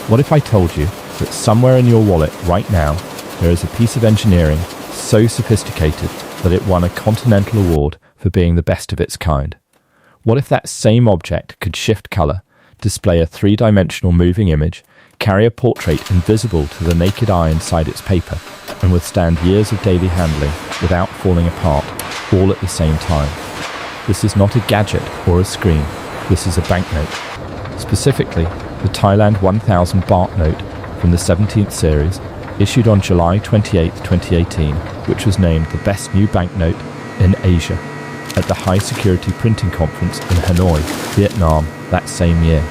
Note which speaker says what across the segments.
Speaker 1: What if I told you that somewhere in your wallet right now there is a piece of engineering so sophisticated that it won a Continental Award for being the best of its kind? What if that same object could shift colour, display a three-dimensional moving image, carry a portrait invisible to the naked eye inside its paper, and withstand years of daily handling without falling apart, all at the same time? This is not a gadget or a screen. This is a banknote. Specifically, the Thailand 1000 baht note from the 17th series, issued on July 28, 2018, which was named the best new banknote in Asia at the High Security Printing Conference in Hanoi, Vietnam, that same year.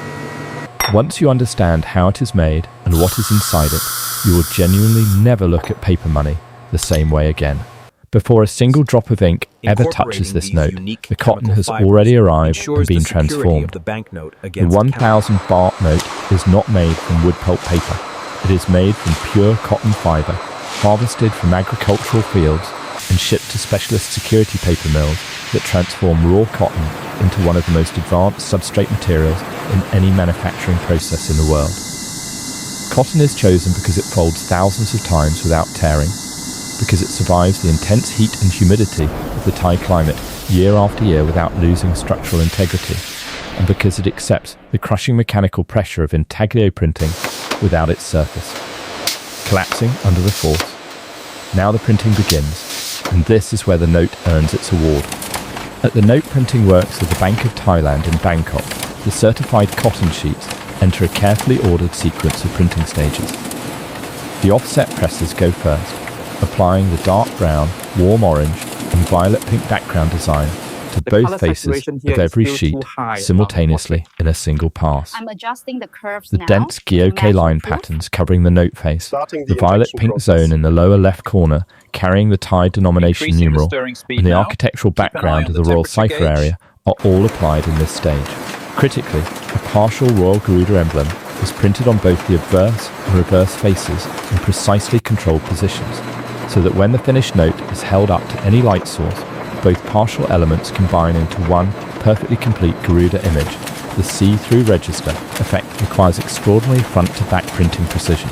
Speaker 1: Once you understand how it is made and what is inside it, you will genuinely never look at paper money the same way again. Before a single drop of ink ever touches this note, the cotton has already arrived and been transformed. The 1000 baht note is not made from wood pulp paper. It is made from pure cotton fibre, harvested from agricultural fields and shipped to specialist security paper mills that transform raw cotton into one of the most advanced substrate materials in any manufacturing process in the world. Cotton is chosen because it folds thousands of times without tearing, because it survives the intense heat and humidity of the Thai climate year after year without losing structural integrity, and because it accepts the crushing mechanical pressure of intaglio printing without its surface, collapsing under the force. Now the printing begins, and this is where the note earns its award. At the note printing works of the Bank of Thailand in Bangkok, the certified cotton sheets enter a carefully ordered sequence of printing stages. The offset presses go first, applying the dark brown, warm orange, and violet pink background design to both faces of every sheet simultaneously in a single pass.
Speaker 2: I'm adjusting the curves
Speaker 1: The
Speaker 2: now
Speaker 1: dense
Speaker 2: to
Speaker 1: Gyoke
Speaker 2: match
Speaker 1: line
Speaker 2: the proof.
Speaker 1: patterns covering the note face,
Speaker 3: Starting
Speaker 1: the violet
Speaker 3: injection
Speaker 1: pink
Speaker 3: process.
Speaker 1: zone in the lower left corner carrying the Thai denomination
Speaker 4: Increasing the
Speaker 1: numeral,
Speaker 4: stirring speed
Speaker 1: and the
Speaker 4: now.
Speaker 1: architectural
Speaker 4: Keep an eye
Speaker 1: background
Speaker 4: on
Speaker 1: of
Speaker 4: the
Speaker 1: the royal
Speaker 4: temperature
Speaker 1: cipher
Speaker 4: gauge.
Speaker 1: area are all applied in this stage. Critically, a partial Royal Garuda emblem is printed on both the obverse and reverse faces in precisely controlled positions, so that when the finished note is held up to any light source, both partial elements combine into one perfectly complete Garuda image. The see-through register effect requires extraordinary front-to-back printing precision.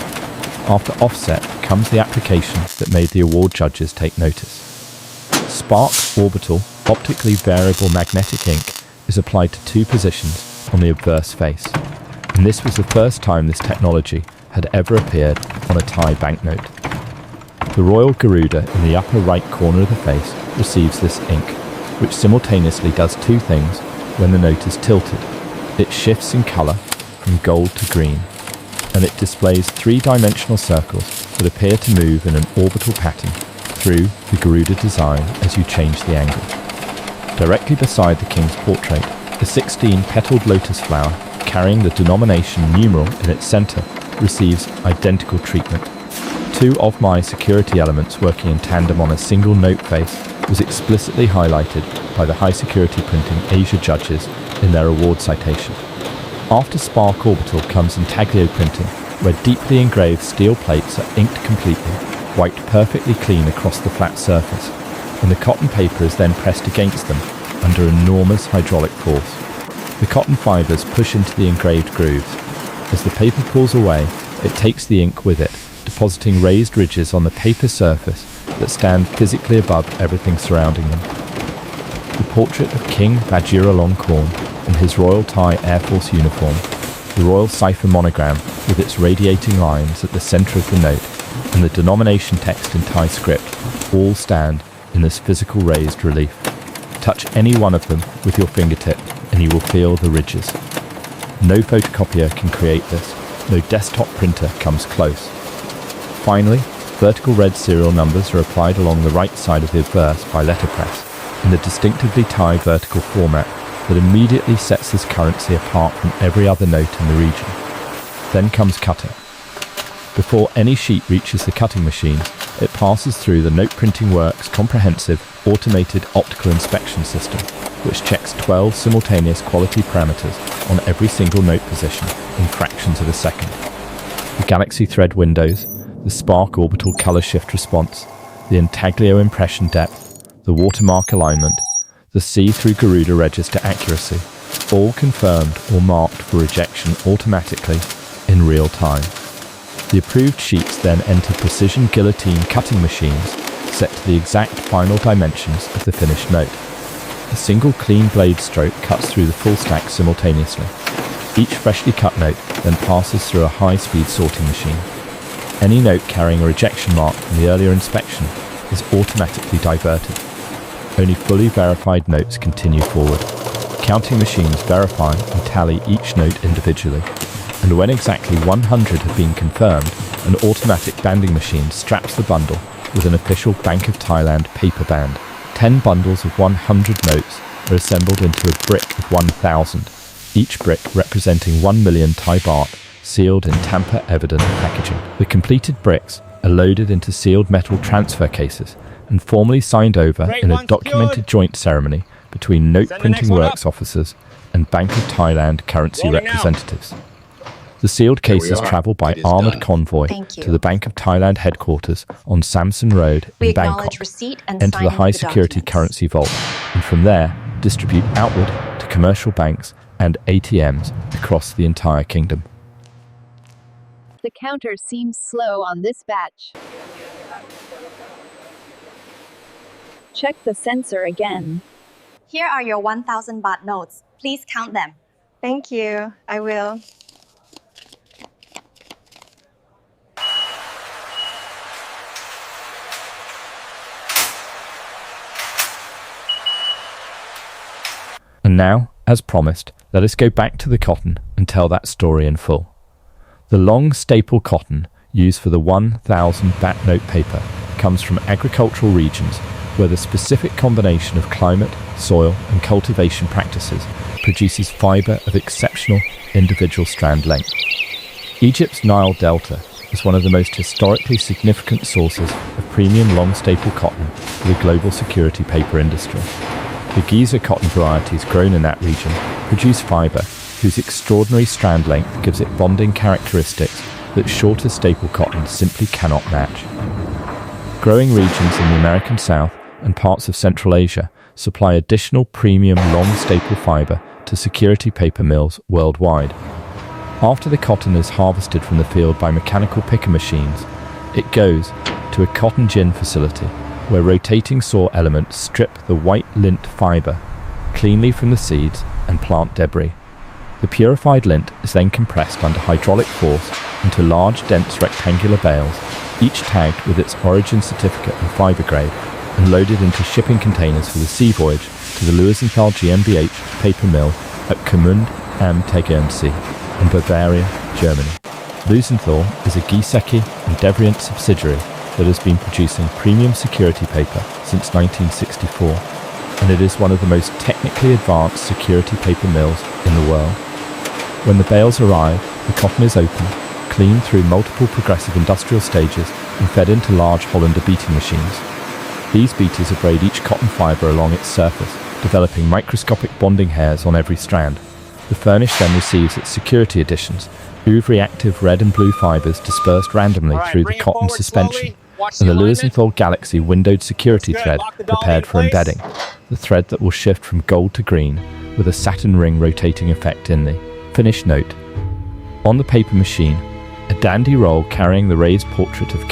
Speaker 1: After offset comes the application that made the award judges take notice. Spark Orbital Optically Variable Magnetic Ink is applied to two positions on the obverse face, and this was the first time this technology had ever appeared on a Thai banknote. The Royal Garuda in the upper right corner of the face receives this ink, which simultaneously does two things when the note is tilted. It shifts in colour from gold to green, and it displays three-dimensional circles that appear to move in an orbital pattern through the Garuda design as you change the angle. Directly beside the king's portrait, the 16-petalled lotus flower carrying the denomination numeral in its centre receives identical treatment. Two of my security elements working in tandem on a single note face was explicitly highlighted by the High Security Printing Asia judges in their award citation. After Spark Orbital comes intaglio printing, where deeply engraved steel plates are inked completely, wiped perfectly clean across the flat surface, and the cotton paper is then pressed against them under enormous hydraulic force. The cotton fibres push into the engraved grooves. As the paper pulls away, it takes the ink with it, depositing raised ridges on the paper surface that stand physically above everything surrounding them. The portrait of King Vajiralongkorn in his Royal Thai Air Force uniform, the royal cipher monogram with its radiating lines at the centre of the note, and the denomination text in Thai script all stand in this physical raised relief. Touch any one of them with your fingertip and you will feel the ridges. No photocopier can create this. No desktop printer comes close. Finally, vertical red serial numbers are applied along the right side of the obverse by letterpress in the distinctively Thai vertical format that immediately sets this currency apart from every other note in the region. Then comes cutting. Before any sheet reaches the cutting machine, it passes through the Note Printing Works comprehensive automated optical inspection system, which checks 12 simultaneous quality parameters on every single note position in fractions of a second. The Galaxy thread windows, the Spark Orbital color shift response, the intaglio impression depth, the watermark alignment, the see-through Garuda register accuracy, all confirmed or marked for rejection automatically in real time. The approved sheets then enter precision guillotine cutting machines set to the exact final dimensions of the finished note. A single clean blade stroke cuts through the full stack simultaneously. Each freshly cut note then passes through a high-speed sorting machine. Any note carrying a rejection mark from the earlier inspection is automatically diverted. Only fully verified notes continue forward. Counting machines verify and tally each note individually, and when exactly 100 have been confirmed, an automatic banding machine straps the bundle with an official Bank of Thailand paper band. 10 bundles of 100 notes are assembled into a brick of 1,000, each brick representing 1 million Thai baht, sealed in tamper-evident packaging. The completed bricks are loaded into sealed metal transfer cases and formally signed over in a documented joint ceremony between note printing works officers and Bank of Thailand currency representatives. The sealed cases travel by armoured convoy to the Bank of Thailand headquarters on Samson Road in Bangkok, enter the high-security currency vault, and from there distribute outward to commercial banks and ATMs across the entire kingdom.
Speaker 2: The counter seems slow on this batch. Check the sensor again.
Speaker 3: Here are your 1,000 baht notes. Please count them.
Speaker 4: Thank you. I will.
Speaker 1: And now, as promised, let us go back to the cotton and tell that story in full. The long staple cotton used for the 1,000 baht note paper comes from agricultural regions where the specific combination of climate, soil and cultivation practices produces fibre of exceptional individual strand length. Egypt's Nile Delta is one of the most historically significant sources of premium long staple cotton for the global security paper industry. The Giza cotton varieties grown in that region produce fibre whose extraordinary strand length gives it bonding characteristics that shorter staple cotton simply cannot match. Growing regions in the American South and parts of Central Asia supply additional premium long staple fibre to security paper mills worldwide. After the cotton is harvested from the field by mechanical picker machines, it goes to a cotton gin facility where rotating saw elements strip the white lint fibre cleanly from the seeds and plant debris. The purified lint is then compressed under hydraulic force into large, dense rectangular bales, each tagged with its origin certificate and fibre grade, and loaded into shipping containers for the sea voyage to the Luisenthal GmbH paper mill at Gmünd am Tegernsee in Bavaria, Germany. Luisenthal is a Giesecke and Devrient subsidiary that has been producing premium security paper since 1964, and it is one of the most technically advanced security paper mills in the world. When the bales arrive, the cotton is opened, cleaned through multiple progressive industrial stages and fed into large Hollander beating machines. These beaters abrade each cotton fibre along its surface, developing microscopic bonding hairs on every strand. The furnish then receives its security additions, UV-reactive red and blue fibres dispersed randomly through the cotton suspension, and the Luisenthal Galaxy windowed security thread prepared for embedding, the thread that will shift from gold to green with a satin ring rotating effect in the finished note. On the paper machine, a dandy roll carrying the raised portrait of King